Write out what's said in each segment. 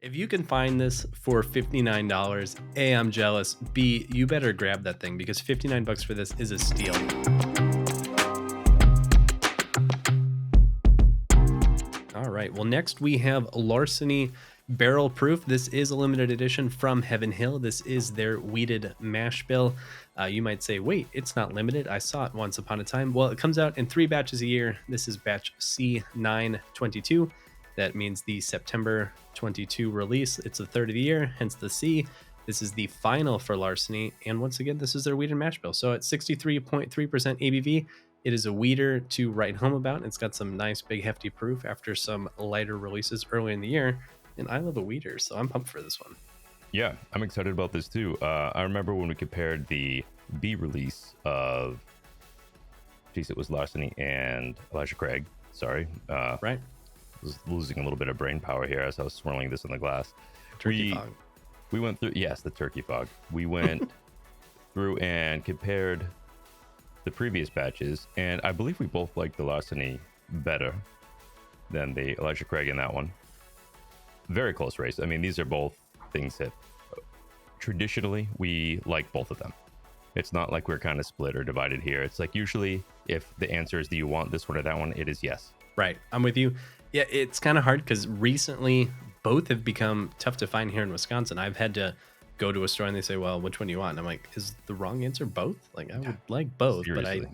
If you can find this for $59, A, I'm jealous. B, you better grab that thing because 59 bucks for this is a steal. All right. Well, next we have Larceny Barrel Proof. This is a limited edition from Heaven Hill. This is their wheated mash bill. You might say, wait, it's not limited. I saw it once upon a time. Well, it comes out in 3 batches a year. This is batch C922. That means the September 22 release. It's the third of the year, hence the C. This is the final for Larceny. And once again, this is their wheated mash bill. So at 63.3% ABV, it is a weeder to write home about. It's got some nice, big, hefty proof after some lighter releases early in the year. And I love a weeder, so I'm pumped for this one. Yeah, I'm excited about this too. I remember when we compared the B release of, it was Larceny and Elijah Craig. Sorry. Right. Was losing a little bit of brain power here as I was swirling this in the glass. Turkey fog. We went through, yes, the turkey fog. We went through and compared the previous batches, and I believe we both liked the Larceny better than the Elijah Craig in that one. Very close race. I mean, these are both things that traditionally we like both of them. It's not like we're kind of split or divided here. It's like usually if the answer is do you want this one or that one, it is yes. Right. I'm with you. Yeah, it's kind of hard because recently both have become tough to find here in Wisconsin. I've had to go to a store and they say, well, which one do you want? And I'm like, is the wrong answer both? Like, I would like both. Seriously. But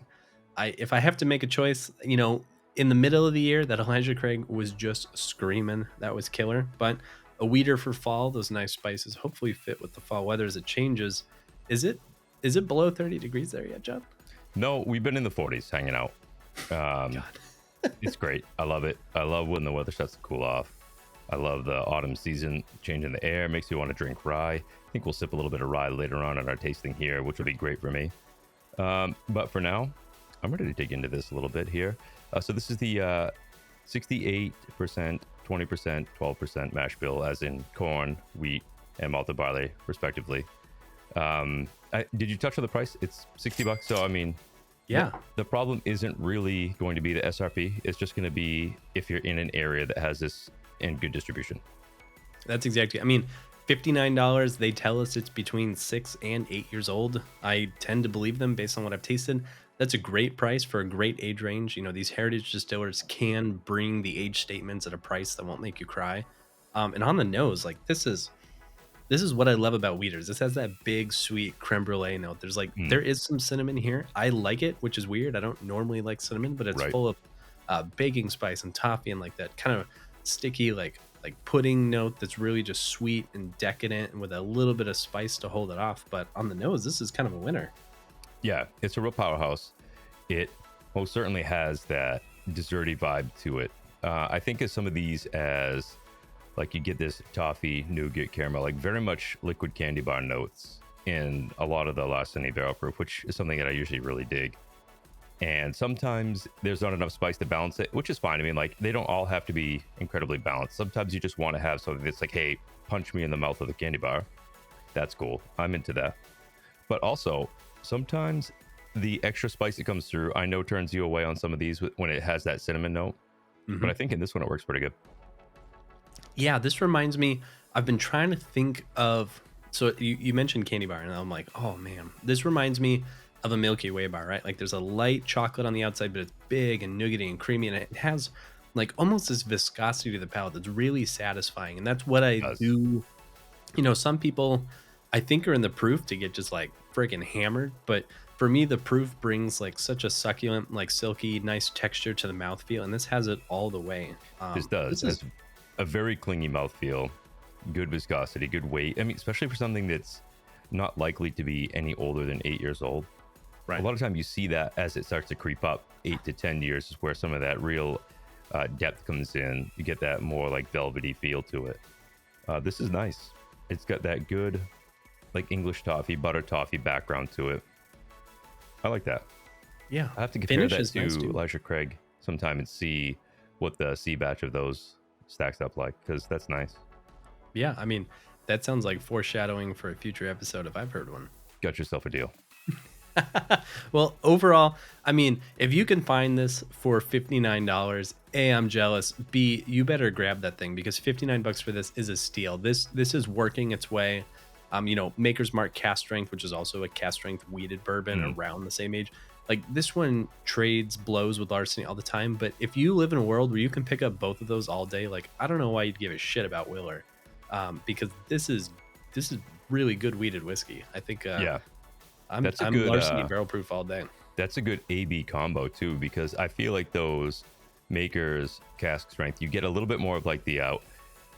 I if I have to make a choice, you know, in the middle of the year, that Elijah Craig was just screaming. That was killer. But a weeder for fall, those nice spices hopefully fit with the fall weather as it changes. Is it below 30 degrees there yet, John? No, we've been in the 40s hanging out. God. It's great. I love it. I love when the weather starts to cool off. I love the autumn season change in the air. Makes me want to drink rye. I think we'll sip a little bit of rye later on in our tasting here, which will be great for me. But for now, I'm ready to dig into this a little bit here. So this is the 68%, 20%, 12% mash bill, as in corn, wheat, and malted barley, respectively. Did you touch on the price? It's $60. So, I mean... Yeah. The problem isn't really going to be the SRP. It's just going to be if you're in an area that has this in good distribution. That's exactly. I mean, $59, they tell us it's between 6 and 8 years old. I tend to believe them based on what I've tasted. That's a great price for a great age range. You know, these heritage distillers can bring the age statements at a price that won't make you cry. And on the nose, like this is what I love about weeders. This has that big, sweet creme brulee note. There's like, there is some cinnamon here. I like it, which is weird. I don't normally like cinnamon, but it's full of baking spice and toffee and like that kind of sticky, like pudding note that's really just sweet and decadent and with a little bit of spice to hold it off. But on the nose, this is kind of a winner. Yeah, it's a real powerhouse. It most certainly has that desserty vibe to it. I think of some of these as... like you get this toffee, nougat, caramel, like very much liquid candy bar notes in a lot of the Larceny Barrel Proof, which is something that I usually really dig. And sometimes there's not enough spice to balance it, which is fine. I mean, like they don't all have to be incredibly balanced. Sometimes you just want to have something that's like, hey, punch me in the mouth with a candy bar. That's cool. I'm into that. But also, sometimes the extra spice that comes through, I know turns you away on some of these when it has that cinnamon note. But I think in this one, it works pretty good. Yeah, this reminds me, I've been trying to think of, so you mentioned candy bar, and I'm like, oh man, this reminds me of a Milky Way bar, right? Like there's a light chocolate on the outside, but it's big and nougaty and creamy, and it has like almost this viscosity to the palate that's really satisfying. And that's what I do. You know, some people I think are in the proof to get just like freaking hammered, but for me, the proof brings like such a succulent, like silky, nice texture to the mouthfeel, and this has it all the way. This does. This is a very clingy mouthfeel, good viscosity, good weight. I mean, especially for something that's not likely to be any older than 8 years old. Right. A lot of time you see that as it starts to creep up, 8 to 10 years is where some of that real depth comes in. You get that more like velvety feel to it. This is nice. It's got that good like English toffee, butter toffee background to it. I like that. Yeah. I have to compare that to nice Elijah Craig sometime and see what the C batch of those stacks up like, because that's nice. Yeah, I mean, that sounds like foreshadowing for a future episode if I've heard one. Got yourself a deal. Well, overall, I mean, if you can find this for $59, A, I'm jealous. B, you better grab that thing because 59 bucks for this is a steal. This is working its way. Maker's Mark cast strength, which is also a cast strength weeded bourbon Mm. around the same age. Like this one trades blows with Larceny all the time. But if you live in a world where you can pick up both of those all day, like I don't know why you'd give a shit about Willer, because this is really good weeded whiskey. I think Yeah, I'm that's a I'm good Larceny Barrel Proof all day. that's a good AB combo too, because I feel like those makers cask strength, you get a little bit more of like the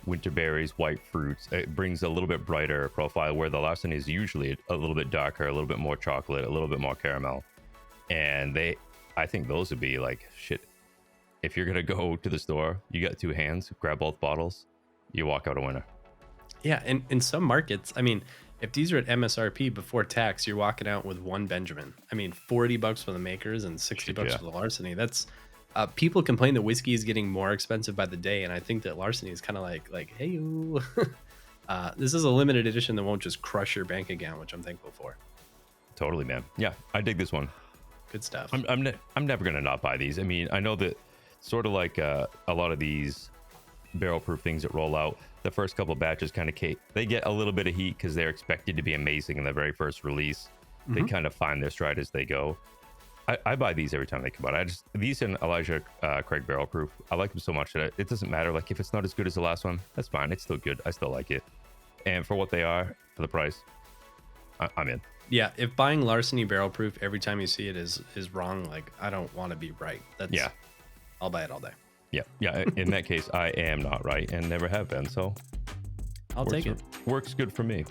winter berries, white fruits. It brings a little bit brighter profile, where the Larceny is usually a little bit darker, a little bit more chocolate, a little bit more caramel. And I think those would be like shit. If you're gonna go to the store, you got two hands, grab both bottles, you walk out a winner. Yeah, and in some markets, I mean, if these are at MSRP before tax, you're walking out with one Benjamin. I mean, 40 bucks for the makers and 60 Shit, bucks yeah. for the Larceny. That's people complain that whiskey is getting more expensive by the day, and I think that Larceny is kind of like, hey, you. This is a limited edition that won't just crush your bank account, which I'm thankful for. Totally, man. Yeah, I dig this one. Good stuff. I'm never gonna not buy these. I mean, I know that sort of like a lot of these barrel proof things that roll out, the first couple batches kind of they get a little bit of heat because they're expected to be amazing in the very first release. They kind of find their stride as they go. I buy these every time they come out. These and Elijah Craig Barrel Proof, I like them so much that it doesn't matter. Like if it's not as good as the last one, that's fine. It's still good. I still like it. And for what they are, for the price, I'm in. Yeah, if buying Larceny Barrel Proof every time you see it is wrong, like I don't want to be right. Yeah. I'll buy it all day. Yeah. In that case, I am not right and never have been. So I'll take it. Works good for me.